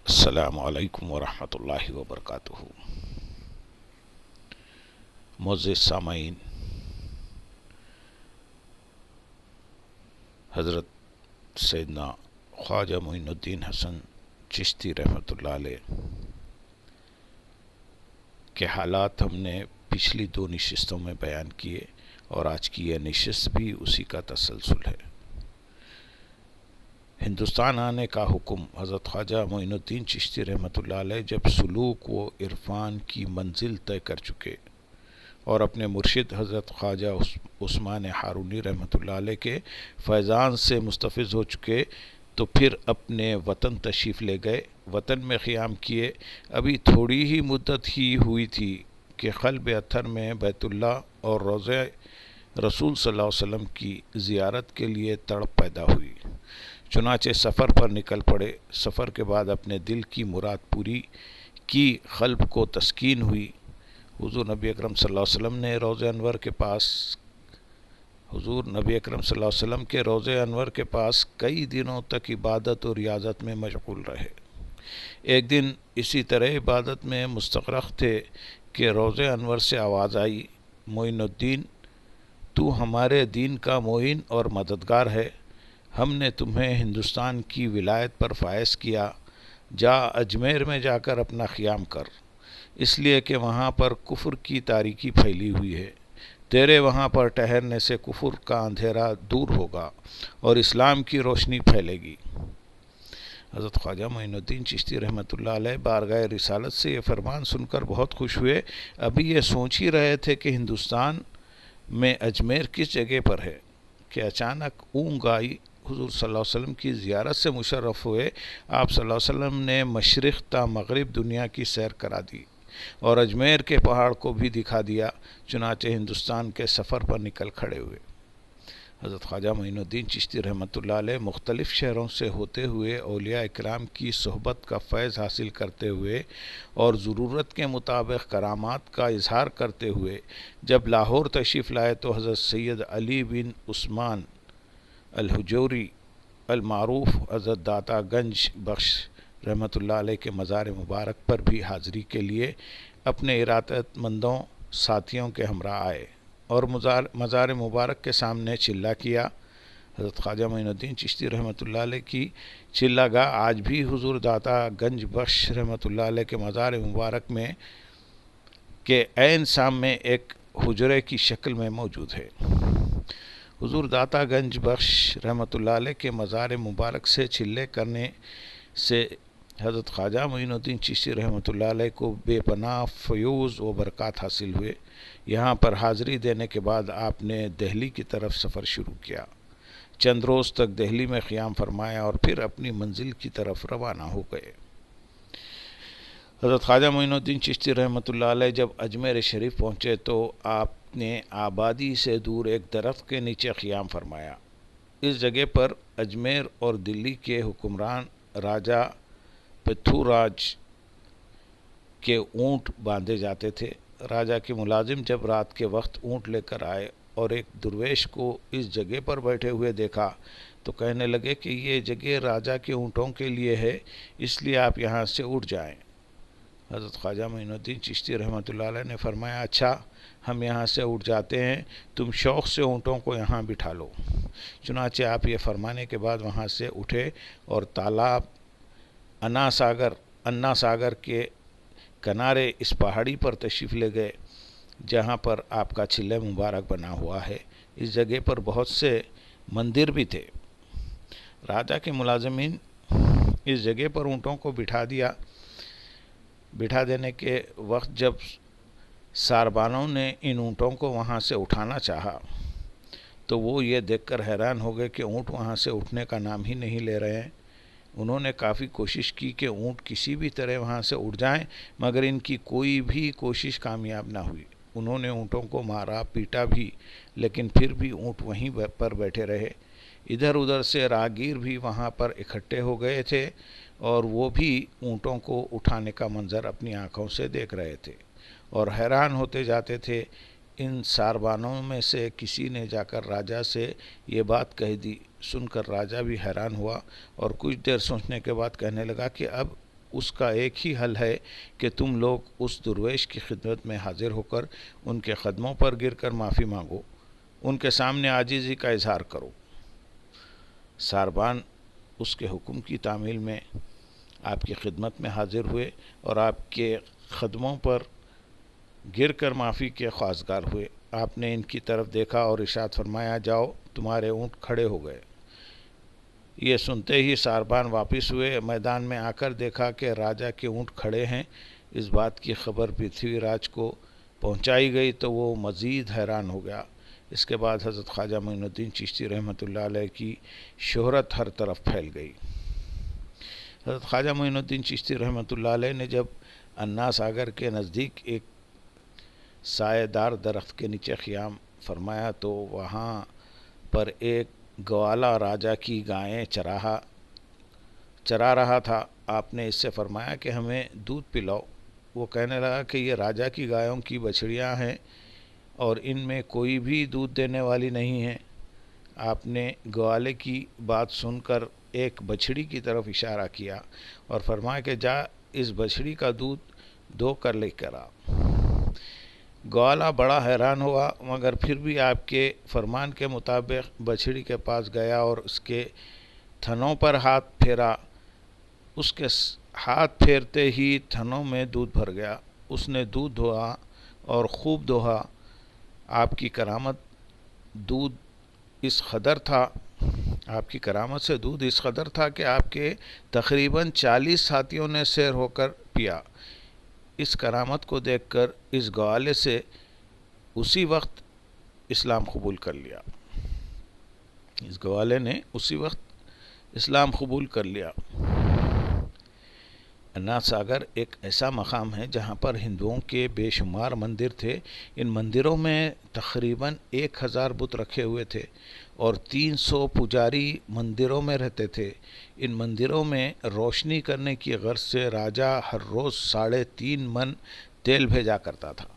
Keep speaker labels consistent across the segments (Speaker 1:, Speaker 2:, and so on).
Speaker 1: السلام علیکم ورحمۃ اللہ وبرکاتہ۔ معزز سامعین، حضرت سیدنا خواجہ معین الدین حسن چشتی رحمۃ اللہ علیہ کے حالات ہم نے پچھلی دو نشستوں میں بیان کیے اور آج کی یہ نشست بھی اسی کا تسلسل ہے۔ ہندوستان آنے کا حکم حضرت خواجہ معین الدین چشتی رحمۃ اللہ علیہ جب سلوک و عرفان کی منزل طے کر چکے اور اپنے مرشد حضرت خواجہ عثمان ہارونی رحمۃ اللہ علیہ کے فیضان سے مستفیض ہو چکے تو پھر اپنے وطن تشریف لے گئے، وطن میں قیام کیے۔ ابھی تھوڑی ہی مدت ہی ہوئی تھی کہ قلب اطہر میں بیت اللہ اور روضہ رسول صلی اللہ علیہ وسلم کی زیارت کے لیے تڑپ پیدا ہوئی۔ چنانچہ سفر پر نکل پڑے۔ سفر کے بعد اپنے دل کی مراد پوری کی، قلب کو تسکین ہوئی۔ حضور نبی اکرم صلی اللہ علیہ وسلم نے روضہ انور کے پاس روضہ انور کے پاس کئی دنوں تک عبادت اور ریاضت میں مشغول رہے۔ ایک دن اسی طرح عبادت میں مستغرق تھے کہ روضہ انور سے آواز آئی، معین الدین، تو ہمارے دین کا معین اور مددگار ہے، ہم نے تمہیں ہندوستان کی ولایت پر فائز کیا، جا اجمیر میں جا کر اپنا قیام کر، اس لیے کہ وہاں پر کفر کی تاریکی پھیلی ہوئی ہے۔ تیرے وہاں پر ٹھہرنے سے کفر کا اندھیرا دور ہوگا اور اسلام کی روشنی پھیلے گی۔ حضرت خواجہ معین الدین چشتی رحمۃ اللہ علیہ بارگاہ رسالت سے یہ فرمان سن کر بہت خوش ہوئے۔ ابھی یہ سوچ ہی رہے تھے کہ ہندوستان میں اجمیر کس جگہ پر ہے کہ اچانک اونگ آئی۔ حضور صلی اللہ علیہ وسلم کی زیارت سے مشرف ہوئے۔ آپ صلی اللہ علیہ وسلم نے مشرق تا مغرب دنیا کی سیر کرا دی اور اجمیر کے پہاڑ کو بھی دکھا دیا۔ چنانچہ ہندوستان کے سفر پر نکل کھڑے ہوئے۔ حضرت خواجہ معین الدین چشتی رحمۃ اللہ علیہ مختلف شہروں سے ہوتے ہوئے اولیاء اکرام کی صحبت کا فیض حاصل کرتے ہوئے اور ضرورت کے مطابق کرامات کا اظہار کرتے ہوئے جب لاہور تشریف لائے تو حضرت سید علی بن عثمان الحجوری المعروف حضرت داتا گنج بخش رحمۃ اللہ علیہ کے مزار مبارک پر بھی حاضری کے لیے اپنے ارادت مندوں ساتھیوں کے ہمراہ آئے اور مزار مبارک کے سامنے چلہ کیا۔ حضرت خواجہ معین الدین چشتی رحمۃ اللہ علیہ کی چلہ گاہ آج بھی حضور داتا گنج بخش رحمۃ اللہ علیہ کے مزار مبارک میں کے عین سامنے ایک حجرے کی شکل میں موجود ہے۔ حضور داتا گنج بخش رحمۃ اللہ علیہ کے مزار مبارک سے چلے کرنے سے حضرت خواجہ معین الدین چشتی رحمۃ اللہ علیہ کو بے پناہ فیوز و برکات حاصل ہوئے۔ یہاں پر حاضری دینے کے بعد آپ نے دہلی کی طرف سفر شروع کیا۔ چند روز تک دہلی میں قیام فرمایا اور پھر اپنی منزل کی طرف روانہ ہو گئے۔ حضرت خواجہ معین الدین چشتی رحمۃ اللہ علیہ جب اجمیر شریف پہنچے تو آپ نے آبادی سے دور ایک درخت کے نیچے قیام فرمایا۔ اس جگہ پر اجمیر اور دلی کے حکمران راجہ پتھوراج کے اونٹ باندھے جاتے تھے۔ راجہ کے ملازم جب رات کے وقت اونٹ لے کر آئے اور ایک درویش کو اس جگہ پر بیٹھے ہوئے دیکھا تو کہنے لگے کہ یہ جگہ راجہ کے اونٹوں کے لیے ہے، اس لیے آپ یہاں سے اٹھ جائیں۔ حضرت خواجہ معین الدین چشتی رحمۃ اللہ علیہ نے فرمایا، اچھا، ہم یہاں سے اٹھ جاتے ہیں، تم شوق سے اونٹوں کو یہاں بٹھا لو۔ چنانچہ آپ یہ فرمانے کے بعد وہاں سے اٹھے اور تالاب انا ساگر کے کنارے اس پہاڑی پر تشریف لے گئے جہاں پر آپ کا چلہ مبارک بنا ہوا ہے۔ اس جگہ پر بہت سے مندر بھی تھے۔ راجہ کے ملازمین اس جگہ پر اونٹوں کو بٹھا دینے کے وقت جب ساربانوں نے ان اونٹوں کو وہاں سے اٹھانا چاہا تو وہ یہ دیکھ کر حیران ہو گئے کہ اونٹ وہاں سے اٹھنے کا نام ہی نہیں لے رہے ہیں۔ انہوں نے کافی کوشش کی کہ اونٹ کسی بھی طرح وہاں سے اٹھ جائیں، مگر ان کی کوئی بھی کوشش کامیاب نہ ہوئی۔ انہوں نے اونٹوں کو مارا پیٹا بھی، لیکن پھر بھی اونٹ وہیں پر بیٹھے رہے۔ ادھر ادھر سے راہگیر بھی وہاں پر اکٹھے ہو گئے تھے اور وہ بھی اونٹوں کو اٹھانے کا منظر اپنی آنکھوں سے دیکھ رہے تھے اور حیران ہوتے جاتے تھے۔ ان ساربانوں میں سے کسی نے جا کر راجہ سے یہ بات کہہ دی۔ سن کر راجہ بھی حیران ہوا اور کچھ دیر سوچنے کے بعد کہنے لگا کہ اب اس کا ایک ہی حل ہے کہ تم لوگ اس درویش کی خدمت میں حاضر ہو کر ان کے قدموں پر گر کر معافی مانگو، ان کے سامنے عاجزی کا اظہار کرو۔ ساربان اس کے حکم کی تعمیل میں آپ کی خدمت میں حاضر ہوئے اور آپ کے قدموں پر گر کر معافی کے خواستگار ہوئے۔ آپ نے ان کی طرف دیکھا اور ارشاد فرمایا، جاؤ تمہارے اونٹ کھڑے ہو گئے۔ یہ سنتے ہی ساربان واپس ہوئے، میدان میں آ کر دیکھا کہ راجا کے اونٹ کھڑے ہیں۔ اس بات کی خبر پرتھوی راج کو پہنچائی گئی تو وہ مزید حیران ہو گیا۔ اس کے بعد حضرت خواجہ معین الدین چشتی رحمۃ اللہ علیہ کی شہرت ہر طرف پھیل گئی۔ حضرت خواجہ معین الدین چشتی رحمۃ اللہ علیہ نے جب انا ساگر کے نزدیک ایک سایہ دار درخت کے نیچے قیام فرمایا تو وہاں پر ایک گوالا راجا کی گائیں چرا رہا تھا۔ آپ نے اس سے فرمایا کہ ہمیں دودھ پلاؤ۔ وہ کہنے لگا کہ یہ راجا کی گایوں کی بچڑیاں ہیں اور ان میں کوئی بھی دودھ دینے والی نہیں ہے۔ آپ نے گوالے کی بات سن کر ایک بچڑی کی طرف اشارہ کیا اور فرمایا کہ جا اس بچڑی کا دودھ دو کر لے کر آ۔ گوالا بڑا حیران ہوا مگر پھر بھی آپ کے فرمان کے مطابق بچڑی کے پاس گیا اور اس کے تھنوں پر ہاتھ پھیرا۔ اس کے ہاتھ پھیرتے ہی تھنوں میں دودھ بھر گیا۔ اس نے دودھ دھویا اور خوب دوہا۔ آپ کی کرامت سے دودھ اس قدر تھا کہ آپ کے تقریباً 40 ساتھیوں نے سیر ہو کر پیا۔ اس کرامت کو دیکھ کر اس گوالے سے اسی وقت اسلام قبول کر لیا۔ اس گوالے نے اسی وقت اسلام قبول کر لیا۔ انا ساگر ایک ایسا مقام ہے جہاں پر ہندوؤں کے بے شمار مندر تھے۔ ان مندروں میں تقریباً 1000 بت رکھے ہوئے تھے اور 300 پجاری مندروں میں رہتے تھے۔ ان مندروں میں روشنی کرنے کی غرض سے راجا ہر روز 3.5 من تیل بھیجا کرتا تھا۔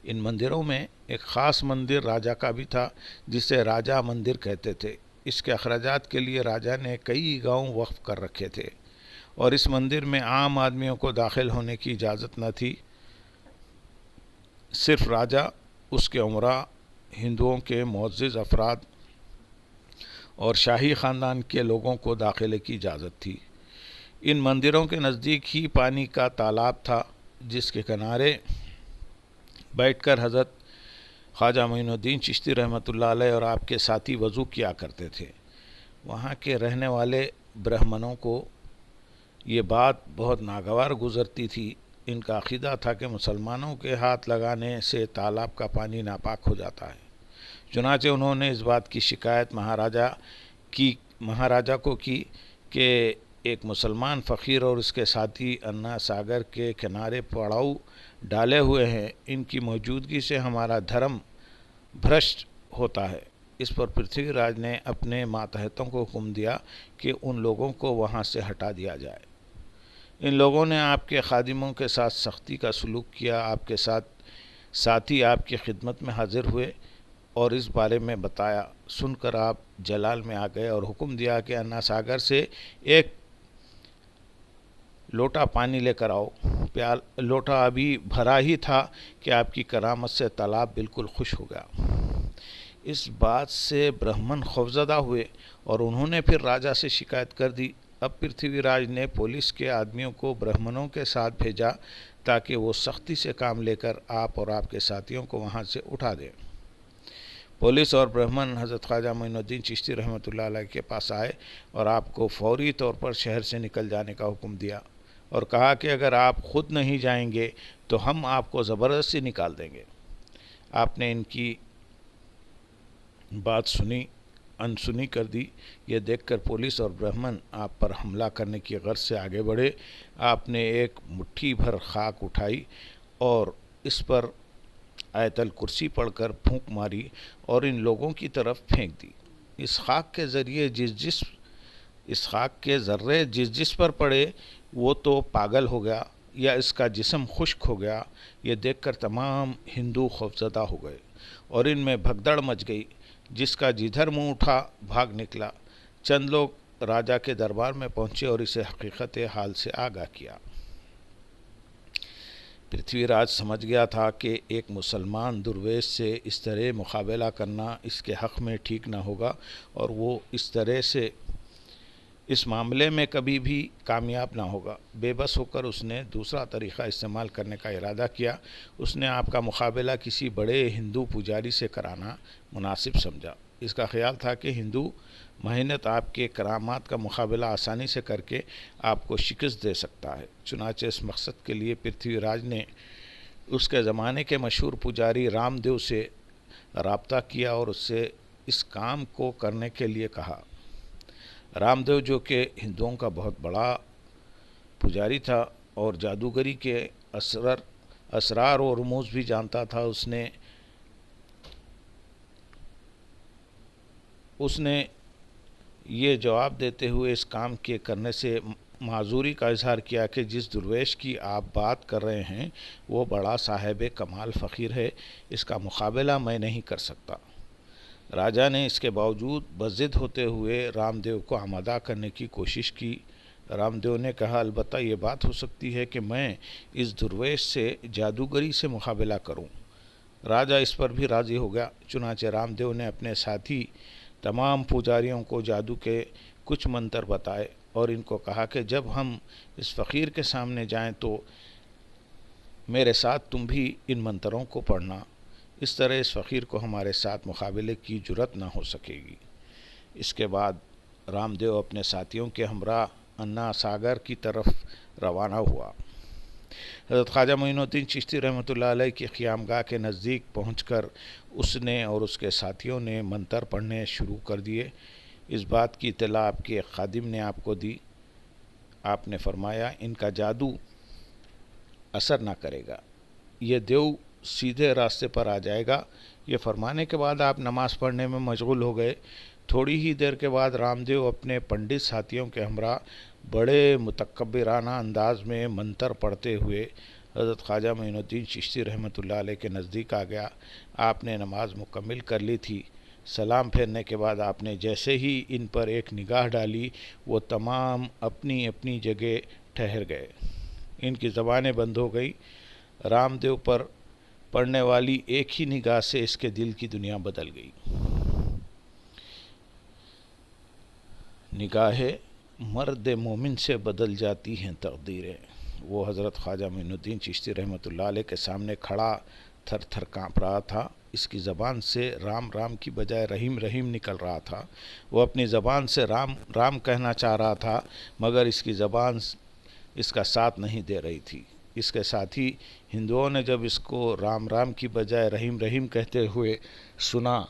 Speaker 1: ان مندروں میں ایک خاص مندر راجا کا بھی تھا جسے راجا مندر کہتے تھے۔ اس کے اخراجات کے لیے راجا نے کئی گاؤں وقف کر رکھے تھے اور اس مندر میں عام آدمیوں کو داخل ہونے کی اجازت نہ تھی۔ صرف راجا، اس کے امراء، ہندوؤں کے معزز افراد اور شاہی خاندان کے لوگوں کو داخلے کی اجازت تھی۔ ان مندروں کے نزدیک ہی پانی کا تالاب تھا جس کے کنارے بیٹھ کر حضرت خواجہ معین الدین چشتی رحمۃ اللہ علیہ اور آپ کے ساتھی وضو کیا کرتے تھے۔ وہاں کے رہنے والے برہمنوں کو یہ بات بہت ناگوار گزرتی تھی۔ ان کا عقیدہ تھا کہ مسلمانوں کے ہاتھ لگانے سے تالاب کا پانی ناپاک ہو جاتا ہے۔ چنانچہ انہوں نے اس بات کی شکایت مہاراجا کو کی کہ ایک مسلمان فقیر اور اس کے ساتھی انا ساگر کے کنارے پڑاؤ ڈالے ہوئے ہیں، ان کی موجودگی سے ہمارا دھرم بھرشٹ ہوتا ہے۔ اس پر پرتھوی راج نے اپنے ماتحتوں کو حکم دیا کہ ان لوگوں کو وہاں سے ہٹا دیا جائے۔ ان لوگوں نے آپ کے خادموں کے ساتھ سختی کا سلوک کیا۔ آپ کے ساتھی آپ کی خدمت میں حاضر ہوئے اور اس بارے میں بتایا۔ سن کر آپ جلال میں آ گئے اور حکم دیا کہ انا ساگر سے ایک لوٹا پانی لے کر آؤ۔ لوٹا ابھی بھرا ہی تھا کہ آپ کی کرامت سے تالاب بالکل خشک ہو گیا۔ اس بات سے برہمن خوفزدہ ہوئے اور انہوں نے پھر راجا سے شکایت کر دی۔ اب پرتھوی راج نے پولیس کے آدمیوں کو برہمنوں کے ساتھ بھیجا تاکہ وہ سختی سے کام لے کر آپ اور آپ کے ساتھیوں کو وہاں سے اٹھا دیں۔ پولیس اور برہمن حضرت خواجہ معین الدین چشتی رحمۃ اللہ علیہ کے پاس آئے اور آپ کو فوری طور پر شہر سے نکل جانے کا حکم دیا اور کہا کہ اگر آپ خود نہیں جائیں گے تو ہم آپ کو زبردستی نکال دیں گے۔ آپ نے ان کی بات انسنی کر دی۔ یہ دیکھ کر پولیس اور برہمن آپ پر حملہ کرنے کی غرض سے آگے بڑھے۔ آپ نے ایک مٹھی بھر خاک اٹھائی اور اس پر آیت الکرسی پڑھ کر پھونک ماری اور ان لوگوں کی طرف پھینک دی۔ اس خاک کے ذرے جس پر پڑے وہ تو پاگل ہو گیا یا اس کا جسم خشک ہو گیا۔ یہ دیکھ کر تمام ہندو خوفزدہ ہو گئے اور ان میں بھگدڑ مچ گئی۔ جس کا جدھر منہ اٹھا بھاگ نکلا۔ چند لوگ راجا کے دربار میں پہنچے اور اسے حقیقت حال سے آگاہ کیا۔ پرتھوی راج سمجھ گیا تھا کہ ایک مسلمان درویش سے اس طرح مقابلہ کرنا اس کے حق میں ٹھیک نہ ہوگا، اور وہ اس طرح سے اس معاملے میں کبھی بھی کامیاب نہ ہوگا۔ بے بس ہو کر اس نے دوسرا طریقہ استعمال کرنے کا ارادہ کیا۔ اس نے آپ کا مقابلہ کسی بڑے ہندو پجاری سے کرانا مناسب سمجھا۔ اس کا خیال تھا کہ ہندو محنت آپ کے کرامات کا مقابلہ آسانی سے کر کے آپ کو شکست دے سکتا ہے۔ چنانچہ اس مقصد کے لیے پرتھوی راج نے اس کے زمانے کے مشہور پجاری رام دیو سے رابطہ کیا اور اس سے اس کام کو کرنے کے لیے کہا۔ رام دیو جو کہ ہندوؤں کا بہت بڑا پجاری تھا اور جادوگری کے اسرار و رموز بھی جانتا تھا، اس نے یہ جواب دیتے ہوئے اس کام کے کرنے سے معذوری کا اظہار کیا کہ جس درویش کی آپ بات کر رہے ہیں وہ بڑا صاحب کمال فقیر ہے، اس کا مقابلہ میں نہیں کر سکتا۔ راجا نے اس کے باوجود بضد ہوتے ہوئے رام دیو کو آمادہ کرنے کی کوشش کی۔ رام دیو نے کہا، البتہ یہ بات ہو سکتی ہے کہ میں اس درویش سے جادوگری سے مقابلہ کروں۔ راجا اس پر بھی راضی ہو گیا۔ چنانچہ رام دیو نے اپنے ساتھی تمام پجاریوں کو جادو کے کچھ منتر بتائے اور ان کو کہا کہ جب ہم اس فقیر کے سامنے جائیں تو میرے ساتھ تم بھی ان منتروں کو پڑھنا، اس طرح اس فقیر کو ہمارے ساتھ مقابلے کی جرأت نہ ہو سکے گی۔ اس کے بعد رام دیو اپنے ساتھیوں کے ہمراہ انا ساگر کی طرف روانہ ہوا۔ حضرت خواجہ معین الدین چشتی رحمۃ اللہ علیہ کی قیامگاہ کے نزدیک پہنچ کر اس نے اور اس کے ساتھیوں نے منتر پڑھنے شروع کر دیے۔ اس بات کی اطلاع آپ کے ایک خادم نے آپ کو دی۔ آپ نے فرمایا، ان کا جادو اثر نہ کرے گا، یہ دیو سیدھے راستے پر آ جائے گا۔ یہ فرمانے کے بعد آپ نماز پڑھنے میں مشغول ہو گئے۔ تھوڑی ہی دیر کے بعد رام دیو اپنے پنڈت ساتھیوں کے ہمراہ بڑے متکبرانہ انداز میں منتر پڑھتے ہوئے حضرت خواجہ معین الدین چشتی رحمۃ اللہ علیہ کے نزدیک آ گیا۔ آپ نے نماز مکمل کر لی تھی۔ سلام پھیرنے کے بعد آپ نے جیسے ہی ان پر ایک نگاہ ڈالی، وہ تمام اپنی اپنی جگہ ٹھہر گئے، ان کی زبانیں بند ہو گئی۔ رام دیو پر پڑنے والی ایک ہی نگاہ سے اس کے دل کی دنیا بدل گئی۔ نگاہ مرد مومن سے بدل جاتی ہیں تقدیریں۔ وہ حضرت خواجہ معین الدین چشتی رحمۃ اللہ علیہ کے سامنے کھڑا تھر تھر کانپ رہا تھا۔ اس کی زبان سے رام رام کی بجائے رحیم رحیم نکل رہا تھا۔ وہ اپنی زبان سے رام رام کہنا چاہ رہا تھا، مگر اس کی زبان اس کا ساتھ نہیں دے رہی تھی۔ اس کے ساتھی ہندوؤں نے جب اس کو رام رام کی بجائے رحیم رحیم کہتے ہوئے سنا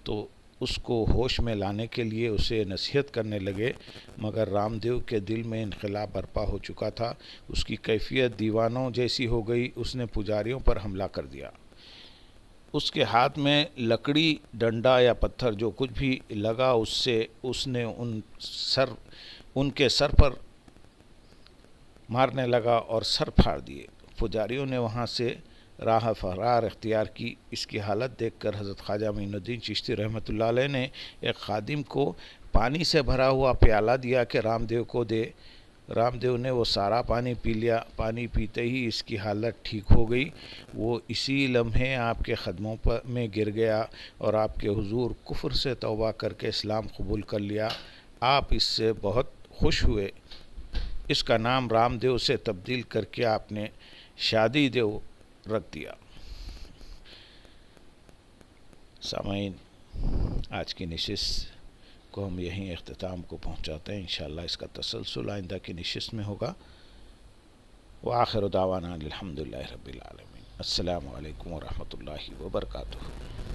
Speaker 1: تو اس کو ہوش میں لانے کے لیے اسے نصیحت کرنے لگے، مگر رام دیو کے دل میں انقلاب برپا ہو چکا تھا۔ اس کی کیفیت دیوانوں جیسی ہو گئی۔ اس نے پجاریوں پر حملہ کر دیا۔ اس کے ہاتھ میں لکڑی، ڈنڈا یا پتھر جو کچھ بھی لگا اس نے ان کے سر پر مارنے لگا اور سر پھاڑ دیے۔ پجاریوں نے وہاں سے راہ فرار اختیار کی۔ اس کی حالت دیکھ کر حضرت خواجہ معین الدین چشتی رحمۃ اللہ علیہ نے ایک خادم کو پانی سے بھرا ہوا پیالہ دیا کہ رام دیو کو دے۔ رام دیو نے وہ سارا پانی پی لیا۔ پانی پیتے ہی اس کی حالت ٹھیک ہو گئی۔ وہ اسی لمحے آپ کے قدموں میں گر گیا اور آپ کے حضور کفر سے توبہ کر کے اسلام قبول کر لیا۔ آپ اس سے بہت خوش ہوئے۔ اس کا نام رام دیو سے تبدیل کر کے آپ نے شادی دیو رکھ دیا۔ سامعین، آج کی نشست کو ہم یہیں اختتام کو پہنچاتے ہیں۔ انشاءاللہ اس کا تسلسل آئندہ کی نشست میں ہوگا۔ وآخر دعوانا الحمدللہ رب العالمین۔ السلام علیکم ورحمۃ اللہ وبرکاتہ۔